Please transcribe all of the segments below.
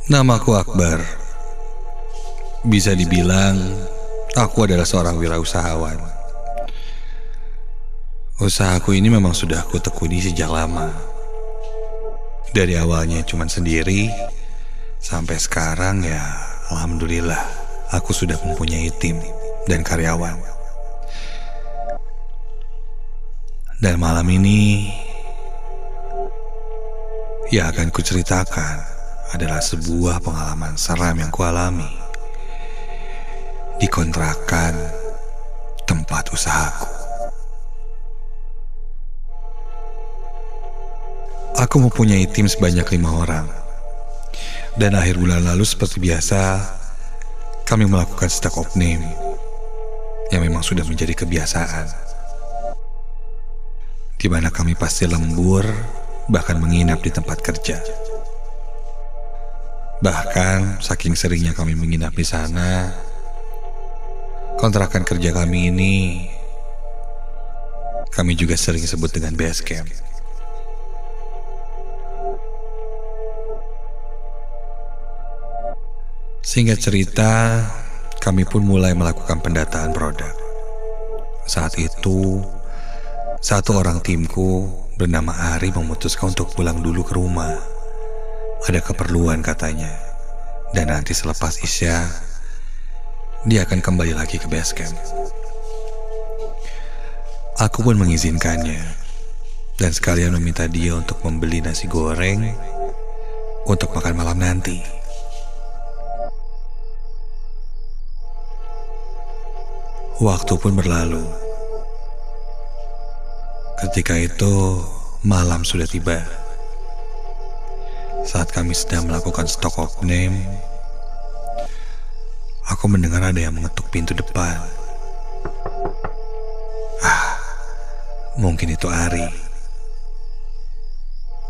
Namaku Akbar. Bisa dibilang, aku adalah seorang wirausahawan. Usahaku ini memang sudah aku tekuni sejak lama. Dari awalnya cuma sendiri, sampai sekarang ya alhamdulillah aku sudah mempunyai tim dan karyawan. Dan malam ini, yang akan kuceritakan adalah sebuah pengalaman seram yang kualami di kontrakan tempat usahaku. Aku mempunyai tim sebanyak 5 orang. Dan akhir bulan lalu seperti biasa, kami melakukan stack of name yang memang sudah menjadi kebiasaan, di mana kami pasti lembur, bahkan menginap di tempat kerja. Bahkan saking seringnya kami menginap di sana, kontrakan kerja kami ini kami juga sering sebut dengan base camp. Singkat cerita, kami pun mulai melakukan pendataan produk. Saat itu, satu orang timku bernama Ari memutuskan untuk pulang dulu ke rumah. Ada keperluan katanya. Dan nanti selepas Isya, dia akan kembali lagi ke base camp. Aku pun mengizinkannya. Dan sekalian meminta dia untuk membeli nasi goreng untuk makan malam nanti. Waktu pun berlalu. Ketika itu, malam sudah tiba. Saat kami sedang melakukan stock of name, aku mendengar ada yang mengetuk pintu depan. Mungkin itu Ari.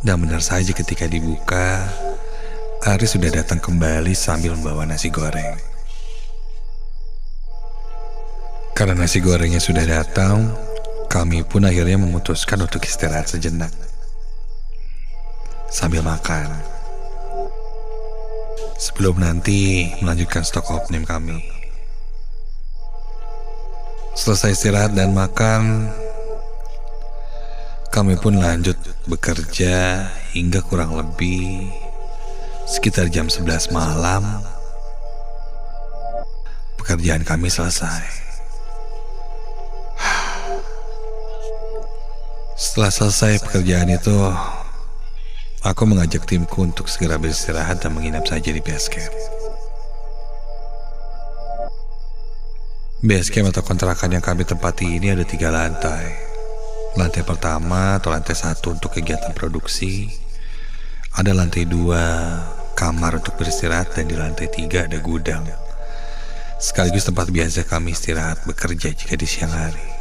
Dan benar saja ketika dibuka, Ari sudah datang kembali sambil membawa nasi goreng. Karena nasi gorengnya sudah datang, kami pun akhirnya memutuskan untuk istirahat sejenak sambil makan, sebelum nanti melanjutkan stock of name kami. Selesai istirahat dan makan, kami pun lanjut bekerja hingga kurang lebih sekitar jam 11 malam. Pekerjaan kami selesai. Setelah selesai pekerjaan itu, aku mengajak timku untuk segera beristirahat dan menginap saja di base camp. Base camp atau kontrakan yang kami tempati ini ada 3 lantai. Lantai pertama atau lantai 1 untuk kegiatan produksi. Ada lantai 2 kamar untuk beristirahat, dan di lantai 3 ada gudang, sekaligus tempat biasa kami istirahat bekerja jika di siang hari.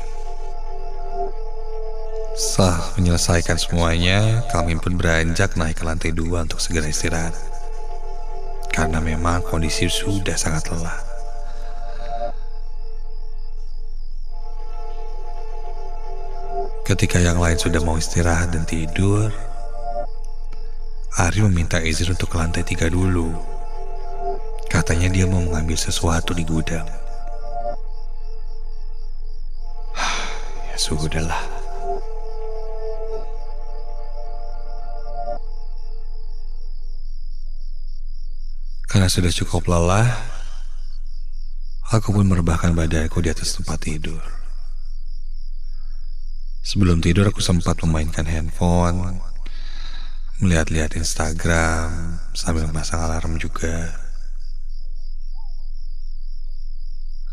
Setelah menyelesaikan semuanya, kami pun beranjak naik ke lantai 2 untuk segera istirahat. Karena memang kondisi sudah sangat lelah. Ketika yang lain sudah mau istirahat dan tidur, Ari meminta izin untuk ke lantai 3 dulu. Katanya dia mau mengambil sesuatu di gudang. Ya sudahlah. Karena sudah cukup lelah, aku pun merebahkan badanku di atas tempat tidur. Sebelum tidur aku sempat memainkan handphone, melihat-lihat Instagram, sambil memasang alarm juga.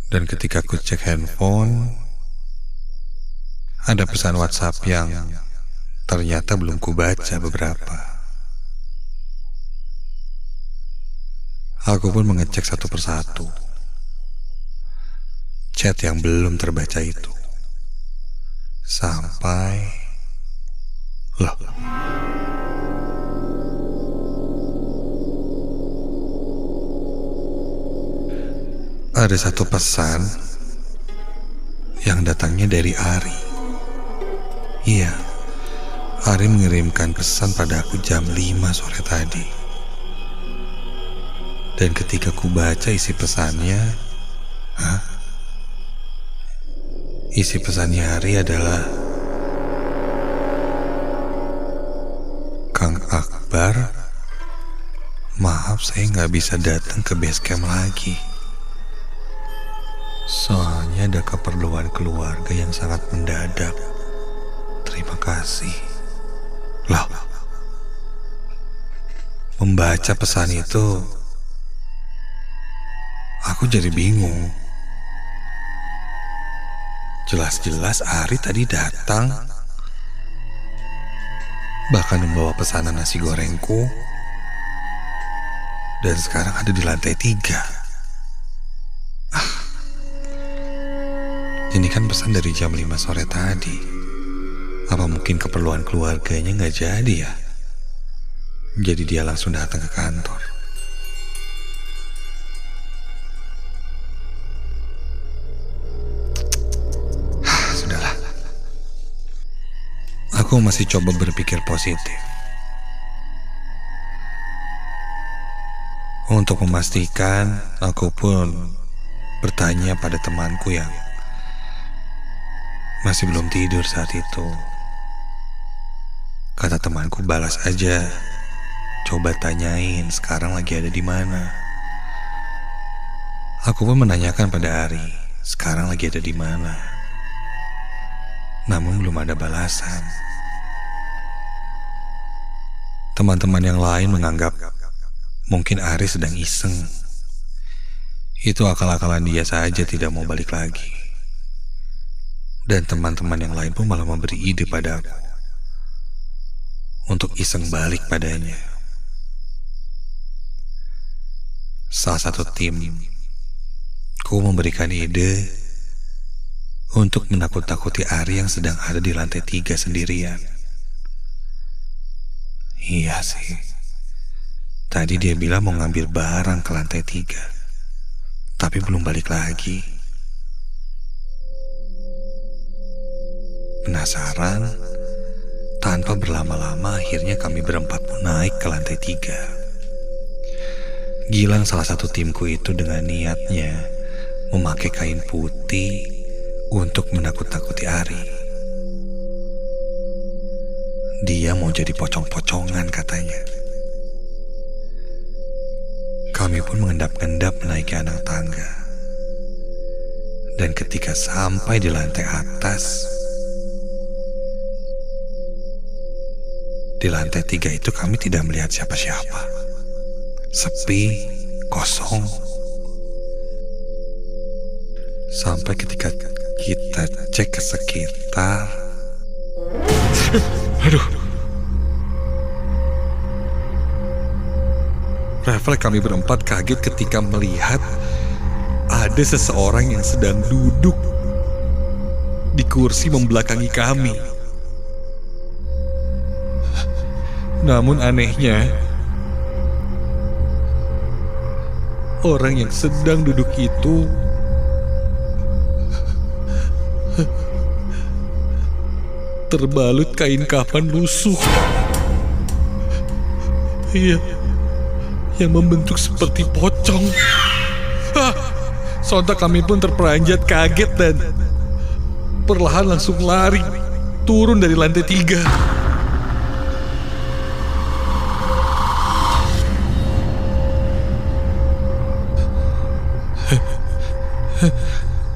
Dan ketika aku cek handphone, ada pesan WhatsApp yang ternyata belum kubaca beberapa. Aku pun mengecek satu persatu chat yang belum terbaca itu. Sampai loh, ada satu pesan yang datangnya dari Ari. Iya, Ari mengirimkan pesan pada aku jam 5 sore tadi. Dan ketika ku baca isi pesannya, isi pesannya Ari adalah, Kang Akbar, maaf saya nggak bisa datang ke base camp lagi. Soalnya ada keperluan keluarga yang sangat mendadak. Terima kasih. Lah, membaca pesan itu, aku jadi bingung. Jelas-jelas Ari tadi datang, bahkan membawa pesanan nasi gorengku, dan sekarang ada di lantai 3. Ini kan pesan dari jam 5 sore tadi. Apa mungkin keperluan keluarganya gak jadi ya? Jadi dia langsung datang ke kantor. Sudahlah. Aku masih coba berpikir positif. Untuk memastikan, aku pun bertanya pada temanku yang masih belum tidur saat itu. Kata temanku, balas aja. Coba tanyain sekarang lagi ada di mana. Aku pun menanyakan pada Ari, sekarang lagi ada di mana. Namun belum ada balasan. Teman-teman yang lain menganggap mungkin Ari sedang iseng. Itu akal-akalan dia saja, tidak mau balik lagi. Dan teman-teman yang lain pun malah memberi ide padaku untuk iseng balik padanya. Salah satu tim ku memberikan ide untuk menakut-takuti Ari yang sedang ada di lantai 3 sendirian. Iya sih, tadi dia bilang mau ngambil barang ke lantai 3, tapi belum balik lagi. Penasaran, tanpa berlama-lama akhirnya kami berempat pun naik ke lantai 3. Gilang, salah satu timku itu, dengan niatnya memakai kain putih untuk menakut-takuti Ari. Dia mau jadi pocong-pocongan katanya. Kami pun mengendap-endap menaiki anak tangga. Dan ketika sampai di lantai atas, di lantai 3 itu kami tidak melihat siapa-siapa. Sepi, kosong. Sampai ketika kita cek ke sekitar. Aduh. Refleks kami berempat kaget ketika melihat ada seseorang yang sedang duduk di kursi membelakangi kami. Namun anehnya, orang yang sedang duduk itu terbalut kain kafan lusuh. Iya, yang membentuk seperti pocong. Sontak kami pun terperanjat kaget dan perlahan langsung lari turun dari lantai 3.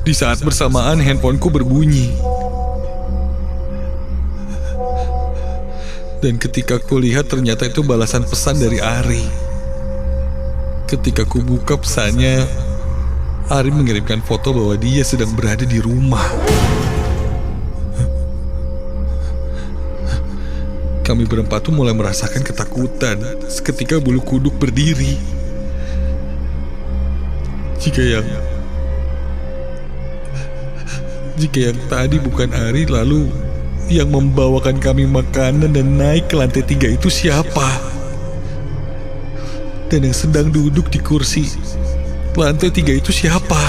Di saat bersamaan handphoneku berbunyi. Dan ketika ku lihat ternyata itu balasan pesan dari Ari. Ketika ku buka pesannya, Ari mengirimkan foto bahwa dia sedang berada di rumah. Kami berempat tuh mulai merasakan ketakutan seketika bulu kuduk berdiri. Jika yang tadi bukan Ari, lalu yang membawakan kami makanan dan naik ke lantai 3 itu siapa? Dan yang sedang duduk di kursi lantai 3 itu siapa?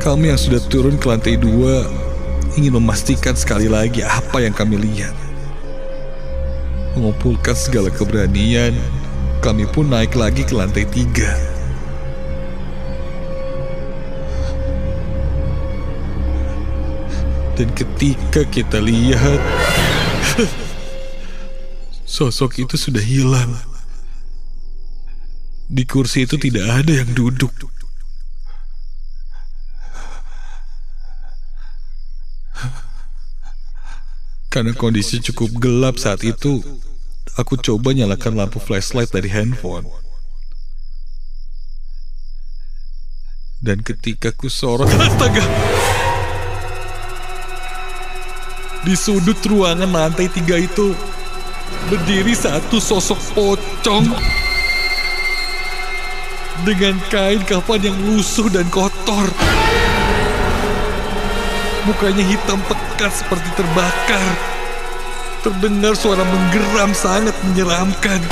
Kami yang sudah turun ke lantai 2 ingin memastikan sekali lagi apa yang kami lihat. Mengumpulkan segala keberanian, kami pun naik lagi ke lantai 3. Dan ketika kita lihat, sosok itu sudah hilang. Di kursi itu tidak ada yang duduk. Karena kondisi cukup gelap saat itu, aku coba nyalakan lampu flashlight dari handphone. Dan ketika ku sorot, astaga! Di sudut ruangan lantai 3 itu berdiri satu sosok pocong dengan kain kafan yang lusuh dan kotor. Mukanya hitam pekat seperti terbakar. Terdengar suara menggeram sangat menyeramkan.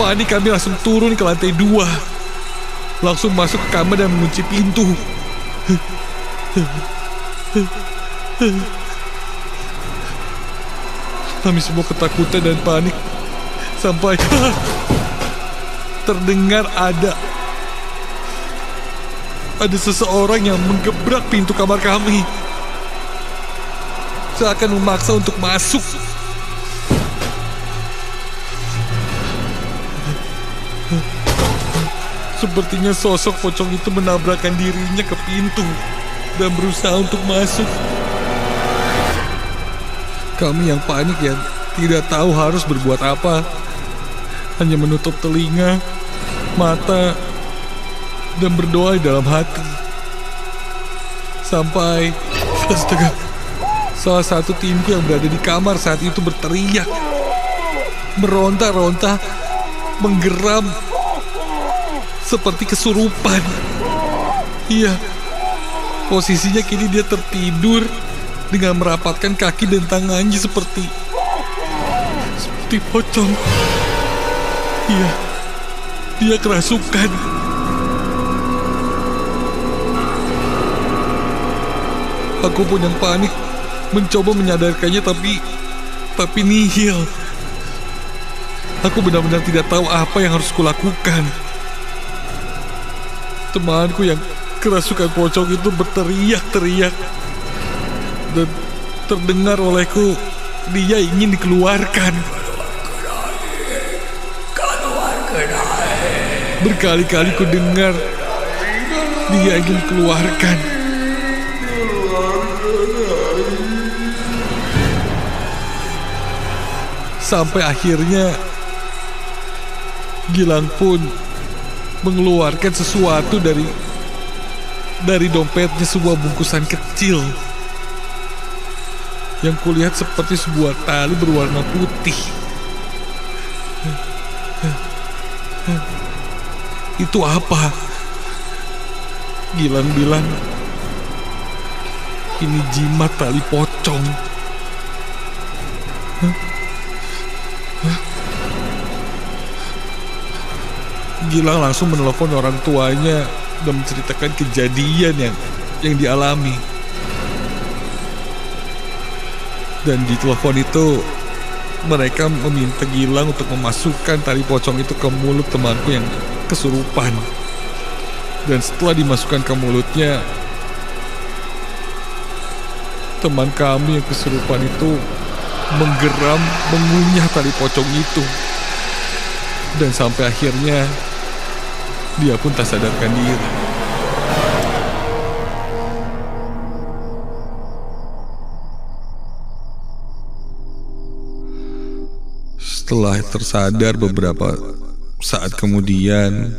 Panik, kami langsung turun ke lantai 2. Langsung masuk ke kamar dan mengunci pintu. Kami semua ketakutan dan panik sampai terdengar ada seseorang yang menggebrak pintu kamar kami, seakan memaksa untuk masuk. Sepertinya sosok pocong itu menabrakkan dirinya ke pintu dan berusaha untuk masuk. Kami yang panik ya, tidak tahu harus berbuat apa. Hanya menutup telinga, mata, dan berdoa di dalam hati. Sampai, astaga, salah satu timku yang berada di kamar saat itu berteriak, meronta-ronta, menggeram, seperti kesurupan. Iya, posisinya kini dia tertidur dengan merapatkan kaki dan tangannya seperti pocong. Iya, dia kerasukan. Aku pun yang panik mencoba menyadarkannya, tapi nihil. Aku benar-benar tidak tahu apa yang harus kulakukan. Temanku yang kerasukan pocong itu berteriak-teriak. Dan terdengar olehku, dia ingin dikeluarkan. Berkali-kali ku dengar dia ingin dikeluarkan. Sampai akhirnya Gilang pun mengeluarkan sesuatu dari dompetnya, sebuah bungkusan kecil yang kulihat seperti sebuah tali berwarna putih. Itu apa? Gilang bilang, ini jimat tali pocong. Gilang langsung menelepon orang tuanya dan menceritakan kejadian yang dialami. Dan di telepon itu mereka meminta Gilang untuk memasukkan tali pocong itu ke mulut temanku yang kesurupan. Dan setelah dimasukkan ke mulutnya, teman kami yang kesurupan itu menggeram, mengunyah tali pocong itu. Dan sampai akhirnya dia pun tak sadarkan diri. Setelah tersadar beberapa saat kemudian,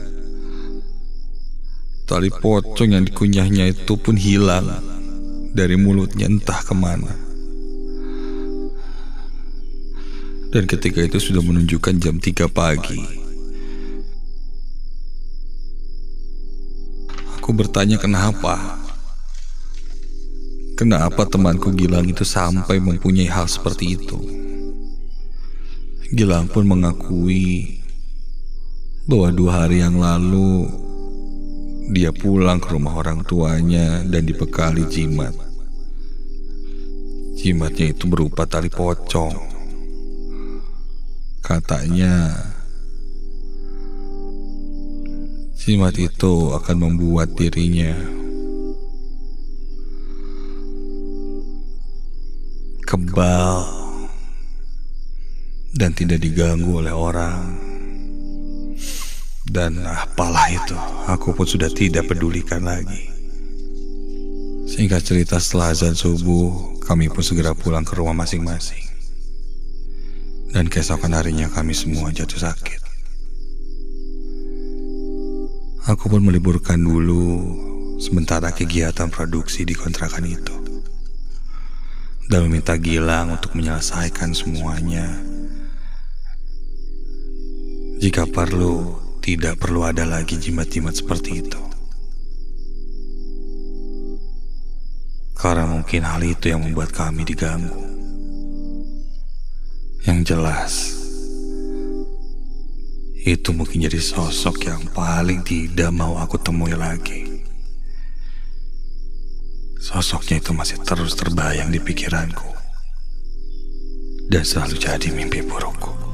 tali pocong yang dikunyahnya itu pun hilang dari mulutnya entah kemana. Dan ketika itu sudah menunjukkan jam 3 pagi. Aku bertanya kenapa temanku Gilang itu sampai mempunyai hal seperti itu. Gilang pun mengakui bahwa 2 hari yang lalu dia pulang ke rumah orang tuanya dan dibekali jimat. Jimatnya itu berupa tali pocong. Katanya jimat itu akan membuat dirinya kebal dan tidak diganggu oleh orang. Dan apalah itu, aku pun sudah tidak pedulikan lagi. Singkat cerita, setelah azan subuh, kami pun segera pulang ke rumah masing-masing. Dan keesokan harinya kami semua jatuh sakit. Aku pun meliburkan dulu sementara kegiatan produksi di kontrakan itu, dan meminta Gilang untuk menyelesaikan semuanya. Jika perlu, tidak perlu ada lagi jimat-jimat seperti itu. Karena mungkin hal itu yang membuat kami diganggu. Yang jelas, itu mungkin jadi sosok yang paling tidak mau aku temui lagi. Sosoknya itu masih terus terbayang di pikiranku dan selalu jadi mimpi burukku.